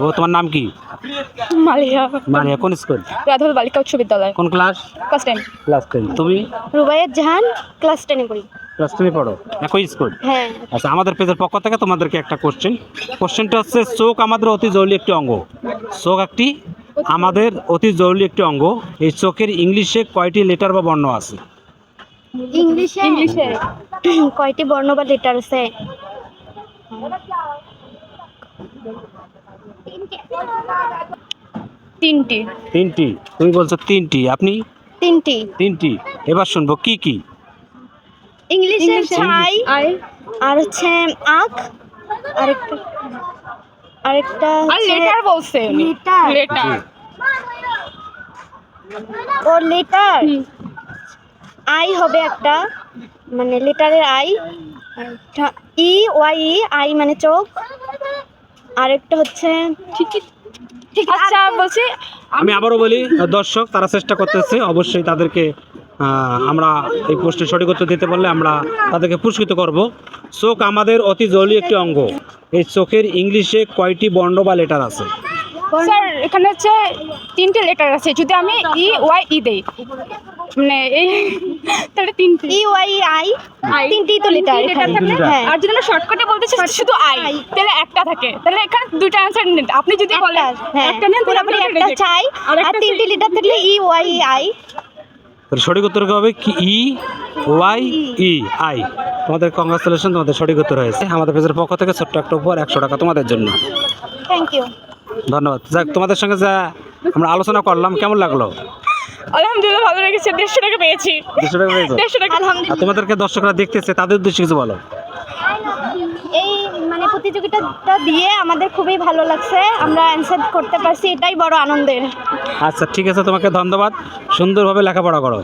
ও তোমার নাম কি? মালিয়া। মারিয়া, কোন স্কুল? রাধাল বালিকা উচ্চ বিদ্যালয়, কোন ক্লাস? ক্লাস 10। ক্লাস 10। তুমি? রুবাইয়াত জাহান, ক্লাস 10 পড়ি। ক্লাস 10 পড়ো, একই স্কুল? হ্যাঁ। আচ্ছা, আমাদের পেজের পক্ষ থেকে তোমাদেরকে একটা কোশ্চেনটা হচ্ছে, চোখ আমাদের অতি জরুরি একটি অঙ্গ। চোখ আমাদের অতি জরুরি একটি অঙ্গ। এই চোখের ইংলিশে কয়টি লেটার বা বর্ণ আছে? ইংলিশে কয়টি বর্ণ বা লেটার আছে? তিনটি। তিনটি। তুমি বলছো তিনটি, আপনি? তিনটি। তিনটি। এবার শুনবো কি কি? ইংলিশে ছাই, আই আর হচ্ছে আখ, আরেকটা আরেকটা আর লেটার বলছে উনি। লেটার। লেটার। ও লেটার। আই হবে একটা, মানে লেটারের আই। আরেকটা ই ওয়াই ই, আই মানে চোখ। আরেকটা হচ্ছে ঠিক আচ্ছা বলছি, আমি আবারও বলি, দর্শক তারা চেষ্টা করতেছে, অবশ্যই তাদেরকে আমরা এই প্রশ্নের সঠিক উত্তর দিতে পারলে আমরা তাদেরকে পুরস্কৃত করব। চোখ আমাদের অতি জরুরি একটি অঙ্গ। এই চোখের ইংলিশে কয়টি বর্ণ বা লেটার আছে? স্যার এখানে হচ্ছে তিনটে লেটার আছে, যদি আমি ই ওয়াই ই দেই মানে এই তাহলে তিনটে। ই ওয়াই আই, তিনটি তো লেটার লেটার থাকলে, হ্যাঁ। আর যদি আমরা শর্টকাটে বলতে চাই শুধু আই, তাহলে একটা থাকে, তাহলে এখানে দুইটা অ্যানসার নেন। আপনি যদি বলেন হ্যাঁ, একটা নেন, তাহলে পুরোপুরি আমরা একটা reject। চাই, আর আর একটা তিনটি লেটার থাকলে ই ওয়াই আই। তাহলে সঠিক উত্তর হবে কি? E Y E I. তোমাদের কংগ্রাচুলেশন, তোমাদের সঠিক উত্তর হয়েছে। আমাদের পেজের পক্ষ থেকে ছোট্ট একটা উপহার, 100 টাকা তোমাদের জন্য। Thank you. ধন্যবাদ। যাক, তোমাদের সঙ্গে যা আমরা আলোচনা করলাম, কেমন লাগলো? আলহামদুলিল্লাহ ভালো লেগেছে, 150 টাকা পেয়েছি। 200 টাকা পেয়েছো? 150 টাকা। আলহামদুলিল্লাহ। আর তোমাদেরকে দর্শকরা দেখতেছে, তাদের উদ্দেশ্যে কিছু বলো। এই মানে প্রতিযোগিতাটা দিয়ে আমাদের খুবই ভালো লাগছে, আমরা অ্যান্সার করতে পারছি, এটাই বড় আনন্দের। আচ্ছা, ঠিক আছে, তোমাকে ধন্যবাদ। সুন্দরভাবে লেখাপড়া করো।